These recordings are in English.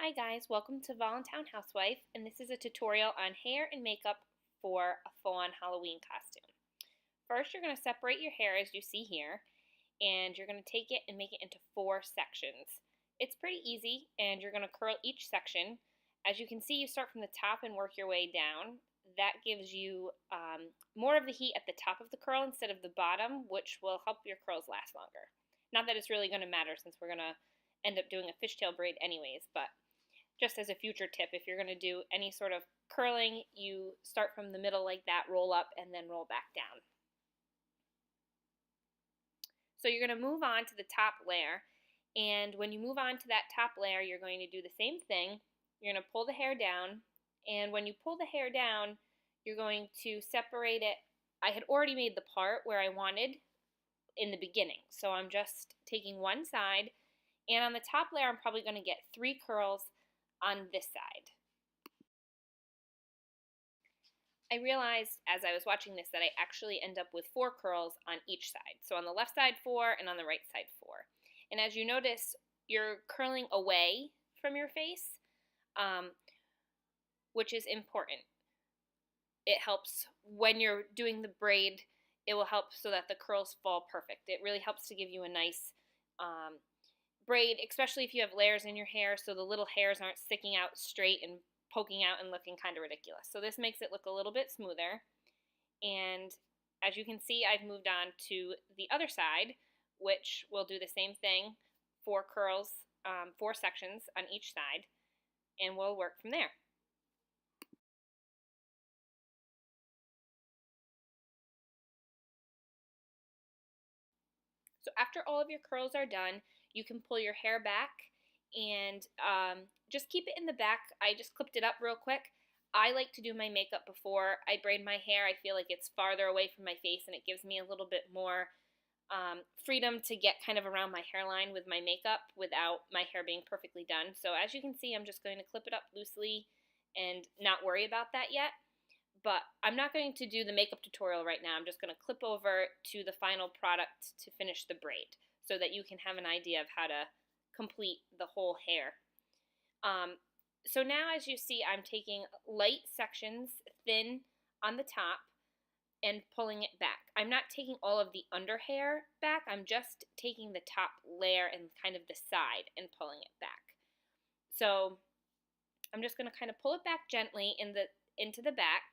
Hi guys, welcome to Voluntown Housewife, and this is a tutorial on hair and makeup for a full-on Halloween costume. First, you're going to separate your hair as you see here, and you're going to take it and make it into 4 sections. It's pretty easy, and you're going to curl each section. As you can see, you start from the top and work your way down. That gives you more of the heat at the top of the curl instead of the bottom, which will help your curls last longer. Not that it's really going to matter since we're going to end up doing a fishtail braid anyways, but just as a future tip, if you're going to do any sort of curling, you start from the middle like that, roll up, and then roll back down. So you're going to move on to the top layer, and when you move on to that top layer, you're going to do the same thing. You're going to pull the hair down, and when you pull the hair down, you're going to separate it. I had already made the part where I wanted in the beginning, so I'm just taking one side, and on the top layer, I'm probably going to get 3 curls on this side. I realized as I was watching this that I actually end up with 4 curls on each side. So on the left side 4 and on the right side 4. And as you notice, you're curling away from your face, which is important. It helps when you're doing the braid, it will help so that the curls fall perfect. It really helps to give you a nice braid, especially if you have layers in your hair, so the little hairs aren't sticking out straight and poking out and looking kind of ridiculous. So this makes it look a little bit smoother. And as you can see, I've moved on to the other side, which will do the same thing, 4 curls, 4 sections on each side, and we'll work from there. So after all of your curls are done, you can pull your hair back and just keep it in the back. I just clipped it up real quick. I like to do my makeup before I braid my hair. I feel like it's farther away from my face and it gives me a little bit more freedom to get kind of around my hairline with my makeup without my hair being perfectly done. So as you can see, I'm just going to clip it up loosely and not worry about that yet. But I'm not going to do the makeup tutorial right now. I'm just going to clip over to the final product to finish the braid so that you can have an idea of how to complete the whole hair. So now as you see, I'm taking light sections, thin on the top, and pulling it back. I'm not taking all of the under hair back. I'm just taking the top layer and kind of the side and pulling it back. So I'm just going to kind of pull it back gently into the back.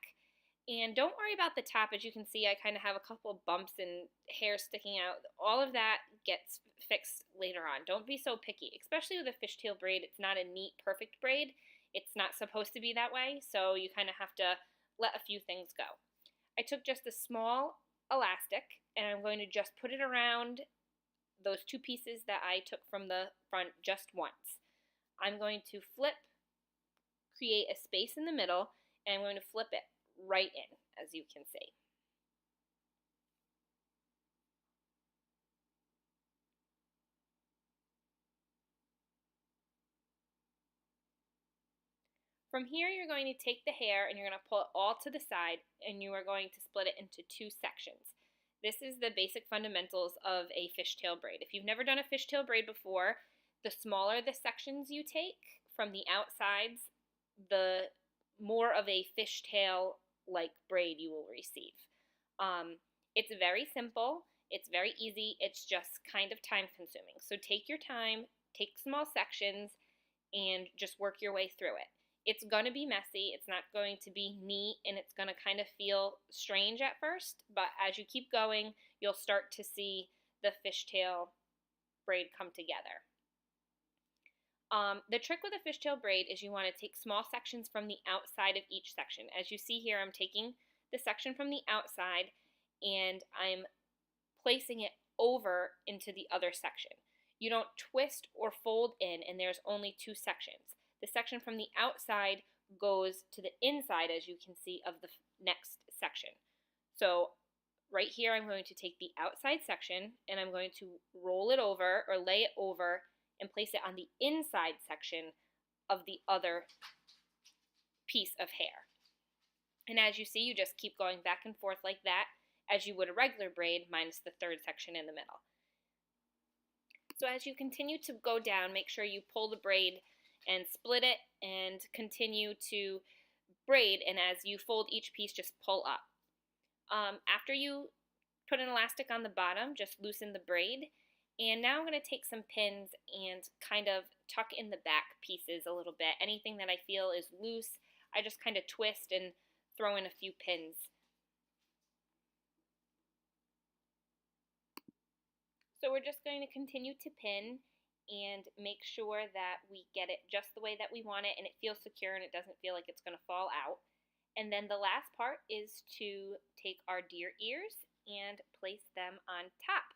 And don't worry about the top. As you can see, I kind of have a couple of bumps and hair sticking out. All of that gets fixed later on. Don't be so picky, especially with a fishtail braid. It's not a neat, perfect braid. It's not supposed to be that way, so you kind of have to let a few things go. I took just a small elastic, and I'm going to just put it around those 2 pieces that I took from the front just once. I'm going to create a space in the middle, and I'm going to flip it right in, as you can see. From here, you're going to take the hair and you're going to pull it all to the side, and you are going to split it into 2 sections. This is the basic fundamentals of a fishtail braid. If you've never done a fishtail braid before, the smaller the sections you take from the outsides, the more of a fishtail-like braid you will receive. It's very simple. It's very easy. It's just kind of time-consuming. So take your time, take small sections, and just work your way through it. It's going to be messy, it's not going to be neat, and it's going to kind of feel strange at first, but as you keep going, you'll start to see the fishtail braid come together. The trick with a fishtail braid is you want to take small sections from the outside of each section. As you see here, I'm taking the section from the outside and I'm placing it over into the other section. You don't twist or fold in, and there's only 2 sections. The section from the outside goes to the inside, as you can see, of the next section. So right here, I'm going to take the outside section and I'm going to roll it over or lay it over and place it on the inside section of the other piece of hair. And as you see, you just keep going back and forth like that as you would a regular braid minus the 3rd section in the middle. So as you continue to go down, make sure you pull the braid and split it and continue to braid, and as you fold each piece, just pull up. After you put an elastic on the bottom, just loosen the braid. And now I'm going to take some pins and kind of tuck in the back pieces a little bit. Anything that I feel is loose, I just kind of twist and throw in a few pins. So we're just going to continue to pin and make sure that we get it just the way that we want it and it feels secure and it doesn't feel like it's going to fall out. And then the last part is to take our deer ears and place them on top.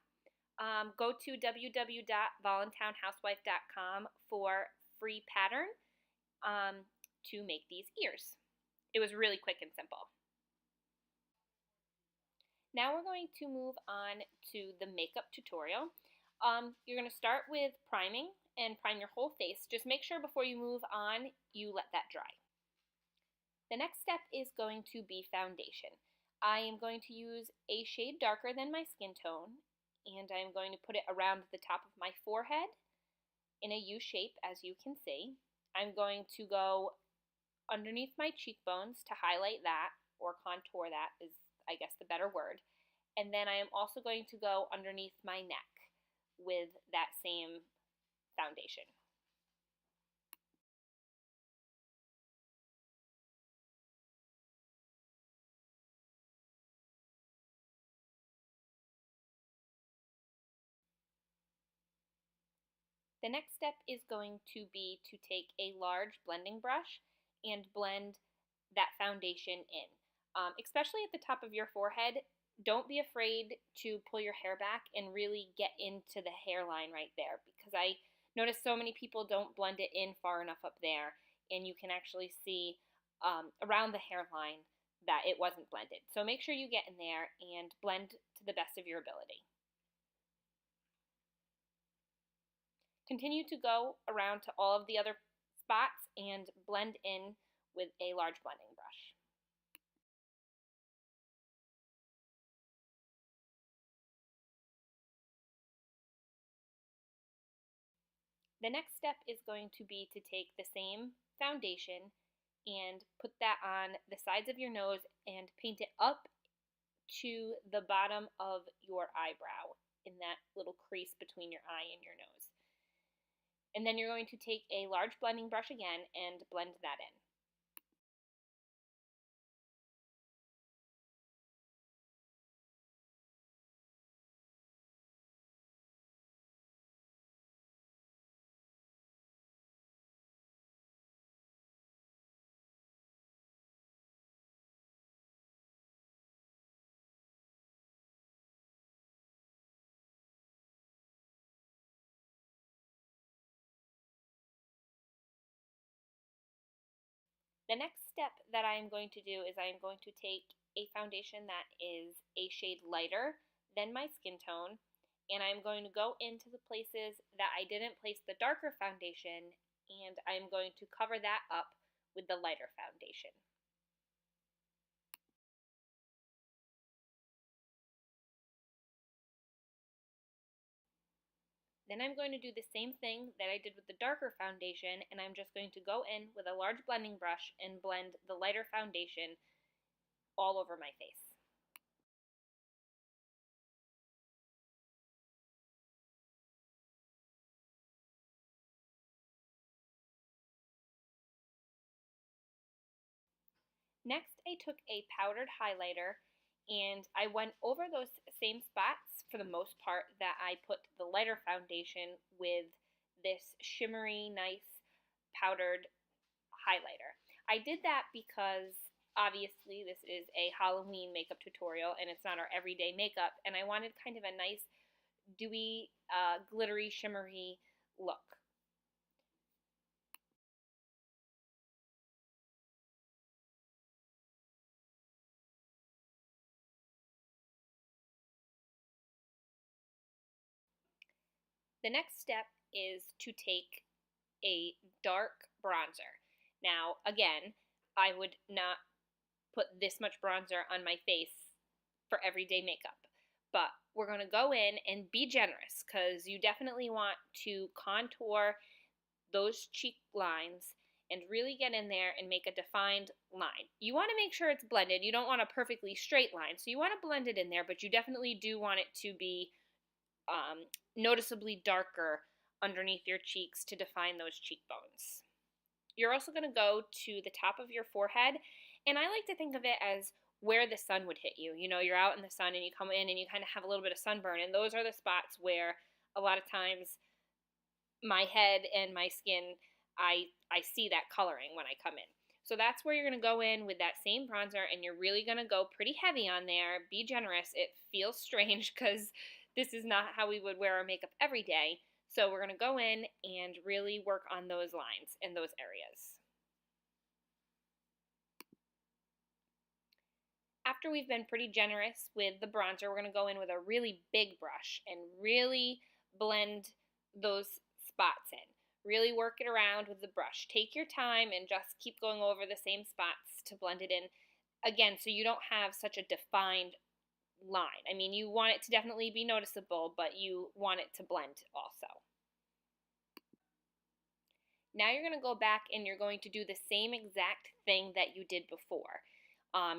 Go to www.voluntownhousewife.com for free pattern to make these ears. It was really quick and simple. Now we're going to move on to the makeup tutorial. You're going to start with priming and prime your whole face. Just make sure before you move on, you let that dry. The next step is going to be foundation. I am going to use a shade darker than my skin tone, and I'm going to put it around the top of my forehead in a U shape, as you can see. I'm going to go underneath my cheekbones to highlight that, or contour that is, I guess, the better word. And then I am also going to go underneath my neck with that same foundation. The next step is going to be to take a large blending brush and blend that foundation in. Especially at the top of your forehead, don't be afraid to pull your hair back and really get into the hairline right there, because I notice so many people don't blend it in far enough up there, and you can actually see around the hairline that it wasn't blended. So make sure you get in there and blend to the best of your ability. Continue to go around to all of the other spots and blend in with a large blending brush. The next step is going to be to take the same foundation and put that on the sides of your nose and paint it up to the bottom of your eyebrow in that little crease between your eye and your nose. And then you're going to take a large blending brush again and blend that in. The next step that I am going to do is I am going to take a foundation that is a shade lighter than my skin tone, and I'm going to go into the places that I didn't place the darker foundation, and I'm going to cover that up with the lighter foundation. Then I'm going to do the same thing that I did with the darker foundation, and I'm just going to go in with a large blending brush and blend the lighter foundation all over my face. Next, I took a powdered highlighter and I went over those same spots for the most part that I put the lighter foundation with this shimmery, nice powdered highlighter. I did that because obviously this is a Halloween makeup tutorial and it's not our everyday makeup, and I wanted kind of a nice dewy, glittery, shimmery look. The next step is to take a dark bronzer. Now, again, I would not put this much bronzer on my face for everyday makeup, but we're going to go in and be generous because you definitely want to contour those cheek lines and really get in there and make a defined line. You want to make sure it's blended. You don't want a perfectly straight line, so you want to blend it in there, but you definitely do want it to be noticeably darker underneath your cheeks to define those cheekbones. You're also going to go to the top of your forehead, and I like to think of it as where the sun would hit you. You know, you're out in the sun and you come in and you kind of have a little bit of sunburn, and those are the spots where a lot of times my head and my skin, I see that coloring when I come in. So that's where you're going to go in with that same bronzer, and you're really going to go pretty heavy on there. Be generous. It feels strange because this is not how we would wear our makeup every day. So we're going to go in and really work on those lines in those areas. After we've been pretty generous with the bronzer, we're going to go in with a really big brush and really blend those spots in. Really work it around with the brush. Take your time and just keep going over the same spots to blend it in. Again, so you don't have such a defined line. I mean, you want it to definitely be noticeable, but you want it to blend also. Now you're going to go back and you're going to do the same exact thing that you did before.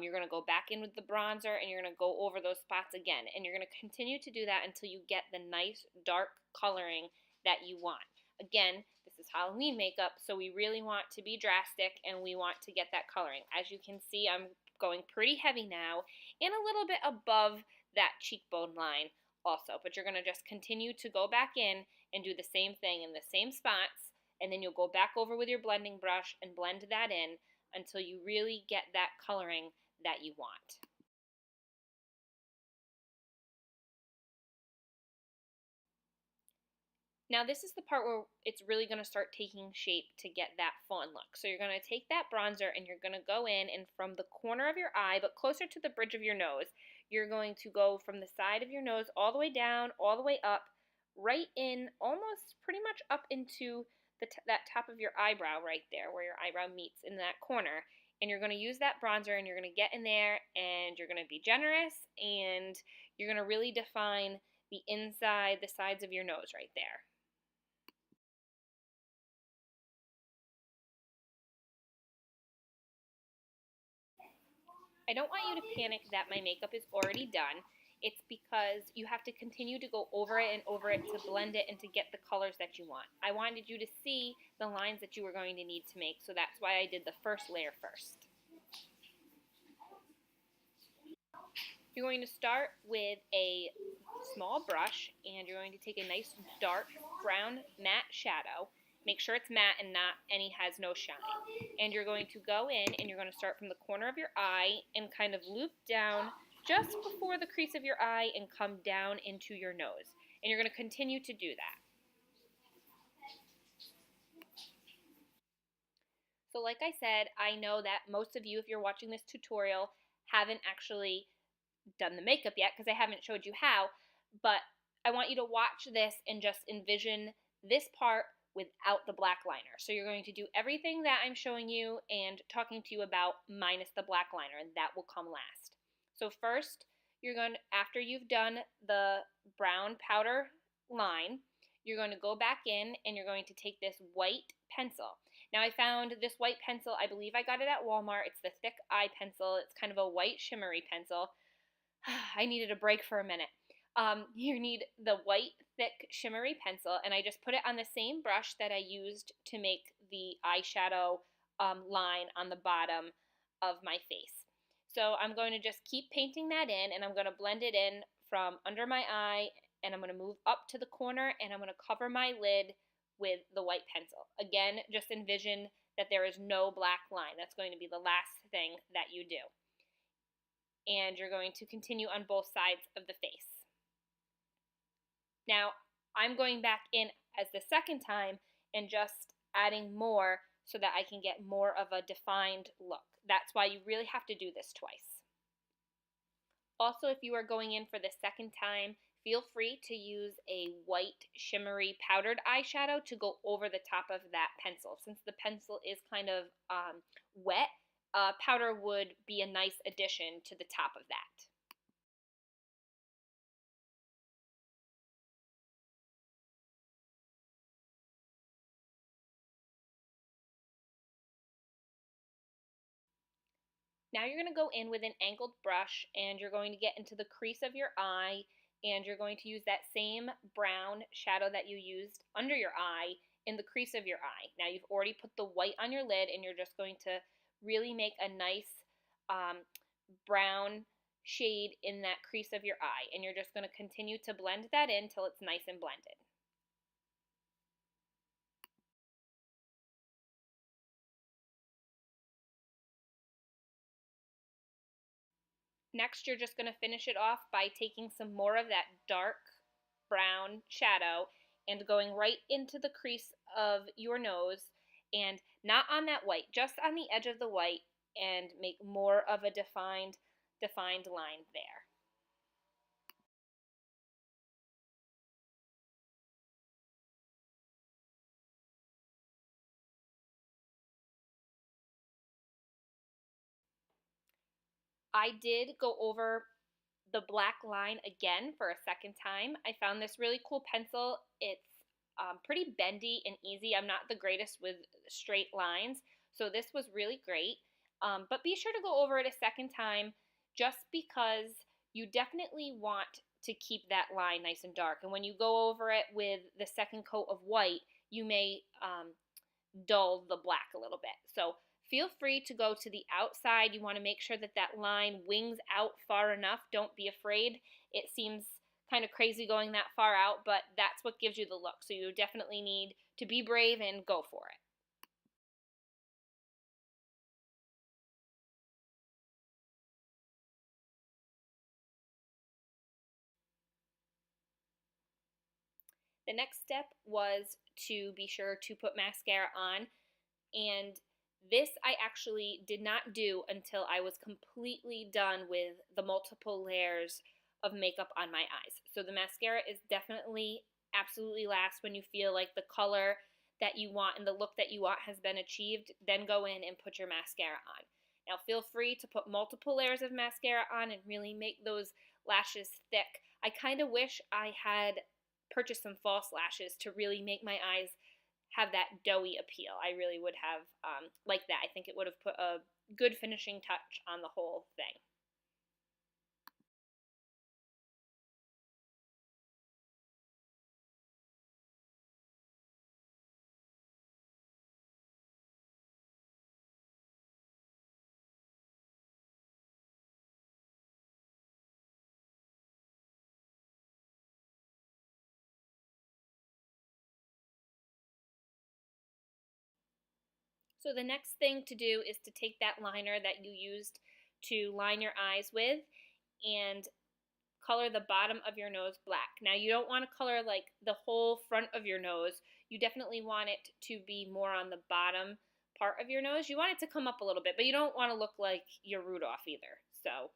You're going to go back in with the bronzer and you're going to go over those spots again. And you're going to continue to do that until you get the nice dark coloring that you want. Again, this is Halloween makeup, so we really want to be drastic and we want to get that coloring. As you can see, I'm going pretty heavy now and a little bit above that cheekbone line also. But you're going to just continue to go back in and do the same thing in the same spots, and then you'll go back over with your blending brush and blend that in until you really get that coloring that you want. Now this is the part where it's really going to start taking shape to get that fawn look. So you're going to take that bronzer and you're going to go in, and from the corner of your eye, but closer to the bridge of your nose, you're going to go from the side of your nose all the way down, all the way up, right in, almost pretty much up into that top of your eyebrow right there, where your eyebrow meets in that corner. And you're going to use that bronzer and you're going to get in there and you're going to be generous and you're going to really define the inside, the sides of your nose right there. I don't want you to panic that my makeup is already done. It's because you have to continue to go over it and over it to blend it and to get the colors that you want. I wanted you to see the lines that you were going to need to make, so that's why I did the first layer first. You're going to start with a small brush and you're going to take a nice dark brown matte shadow. Make sure it's matte and has no shine. And you're going to go in and you're going to start from the corner of your eye and kind of loop down just before the crease of your eye and come down into your nose. And you're going to continue to do that. So like I said, I know that most of you, if you're watching this tutorial, haven't actually done the makeup yet because I haven't showed you how, but I want you to watch this and just envision this part without the black liner. So you're going to do everything that I'm showing you and talking to you about minus the black liner, and that will come last. So first, you're going to, after you've done the brown powder line, you're going to go back in and you're going to take this white pencil. Now I found this white pencil, I believe I got it at Walmart. It's the Thick Eye Pencil. It's kind of a white shimmery pencil. I needed a break for a minute. You need the white, thick, shimmery pencil, and I just put it on the same brush that I used to make the eyeshadow line on the bottom of my face. So I'm going to just keep painting that in, and I'm going to blend it in from under my eye, and I'm going to move up to the corner, and I'm going to cover my lid with the white pencil. Again, just envision that there is no black line. That's going to be the last thing that you do. And you're going to continue on both sides of the face. Now, I'm going back in as the second time and just adding more so that I can get more of a defined look. That's why you really have to do this twice. Also, if you are going in for the second time, feel free to use a white shimmery powdered eyeshadow to go over the top of that pencil. Since the pencil is kind of wet, powder would be a nice addition to the top of that. Now you're going to go in with an angled brush and you're going to get into the crease of your eye, and you're going to use that same brown shadow that you used under your eye in the crease of your eye. Now you've already put the white on your lid, and you're just going to really make a nice brown shade in that crease of your eye, and you're just going to continue to blend that in until it's nice and blended. Next, you're just going to finish it off by taking some more of that dark brown shadow and going right into the crease of your nose, and not on that white, just on the edge of the white, and make more of a defined line there. I did go over the black line again for a second time. I found this really cool pencil. It's pretty bendy and easy. I'm not the greatest with straight lines, so this was really great. But be sure to go over it a second time, just because you definitely want to keep that line nice and dark. And when you go over it with the second coat of white, you may dull the black a little bit. So feel free to go to the outside. You want to make sure that that line wings out far enough. Don't be afraid. It seems kind of crazy going that far out, but that's what gives you the look. So you definitely need to be brave and go for it. The next step was to be sure to put mascara on, and this I actually did not do until I was completely done with the multiple layers of makeup on my eyes. So the mascara is definitely absolutely last when you feel like the color that you want and the look that you want has been achieved. Then go in and put your mascara on. Now feel free to put multiple layers of mascara on and really make those lashes thick. I kind of wish I had purchased some false lashes to really make my eyes have that doughy appeal. I really would have liked that. I think it would have put a good finishing touch on the whole thing. So the next thing to do is to take that liner that you used to line your eyes with and color the bottom of your nose black. Now you don't want to color like the whole front of your nose. You definitely want it to be more on the bottom part of your nose. You want it to come up a little bit, but you don't want to look like you're Rudolph either. So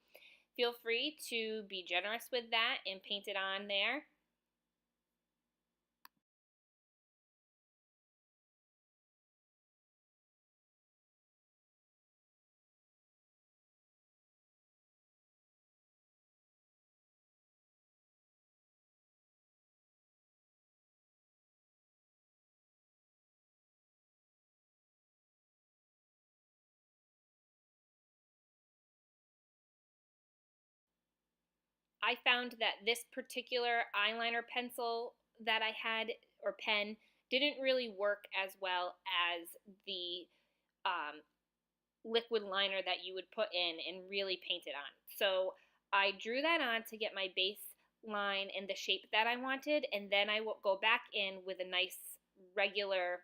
feel free to be generous with that and paint it on there. I found that this particular eyeliner pencil that I had, or pen, didn't really work as well as the um, liquid liner that you would put in and really paint it on. So I drew that on to get my base line in the shape that I wanted, and then I will go back in with a nice regular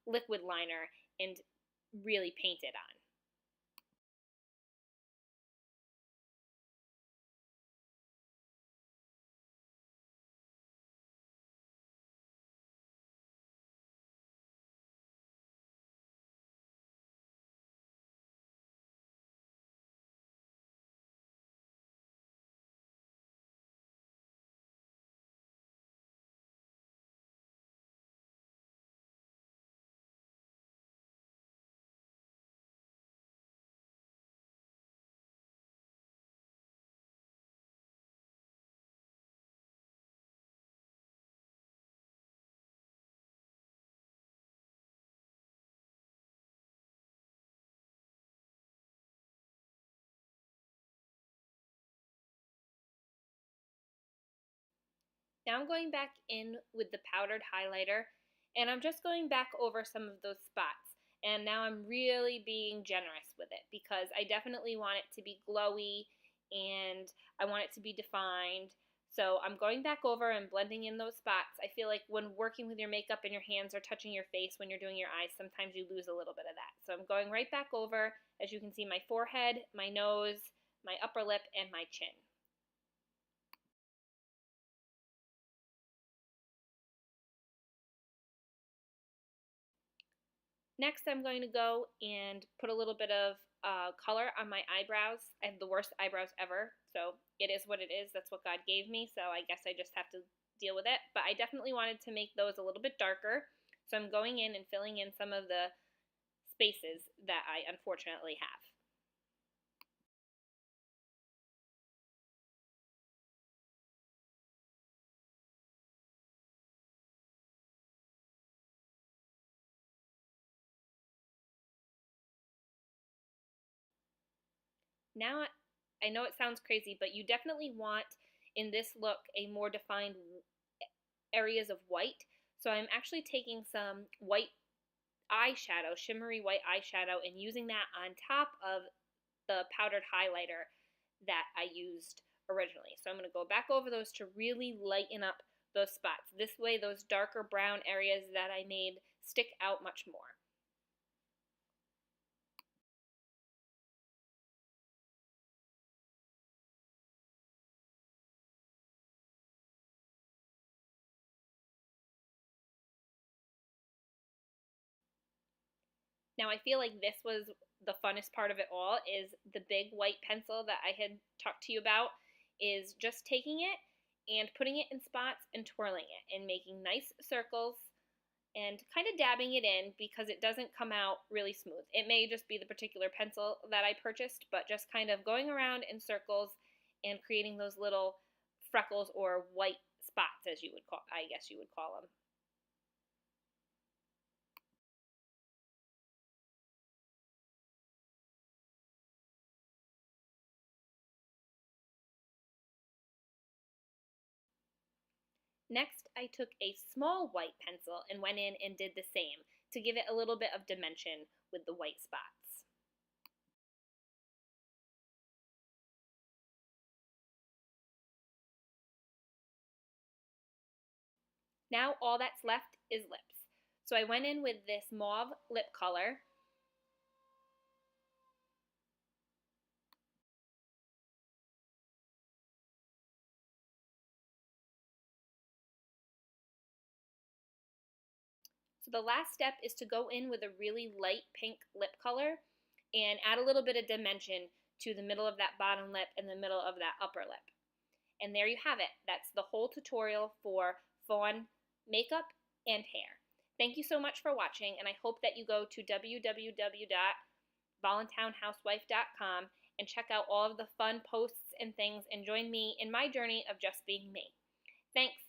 liquid liner and really paint it on. Now I'm going back in with the powdered highlighter, and I'm just going back over some of those spots. And now I'm really being generous with it because I definitely want it to be glowy and I want it to be defined. So I'm going back over and blending in those spots. I feel like when working with your makeup and your hands are touching your face when you're doing your eyes, sometimes you lose a little bit of that. So I'm going right back over, as you can see, my forehead, my nose, my upper lip, and my chin. Next, I'm going to go and put a little bit of color on my eyebrows. I have the worst eyebrows ever, so it is what it is. That's what God gave me, so I guess I just have to deal with it. But I definitely wanted to make those a little bit darker, so I'm going in and filling in some of the spaces that I unfortunately have. Now, I know it sounds crazy, but you definitely want in this look a more defined areas of white. So I'm actually taking some white eyeshadow, shimmery white eyeshadow, and using that on top of the powdered highlighter that I used originally. So I'm going to go back over those to really lighten up those spots. This way those darker brown areas that I made stick out much more. Now I feel like this was the funnest part of it all, is the big white pencil that I had talked to you about, is just taking it and putting it in spots and twirling it and making nice circles and kind of dabbing it in because it doesn't come out really smooth. It may just be the particular pencil that I purchased, but just kind of going around in circles and creating those little freckles or white spots, as you would call, I guess you would call them. Next, I took a small white pencil and went in and did the same to give it a little bit of dimension with the white spots. Now all that's left is lips. So I went in with this mauve lip color. So the last step is to go in with a really light pink lip color and add a little bit of dimension to the middle of that bottom lip and the middle of that upper lip. And there you have it. That's the whole tutorial for fawn makeup and hair. Thank you so much for watching, and I hope that you go to www.voluntownhousewife.com and check out all of the fun posts and things and join me in my journey of just being me. Thanks.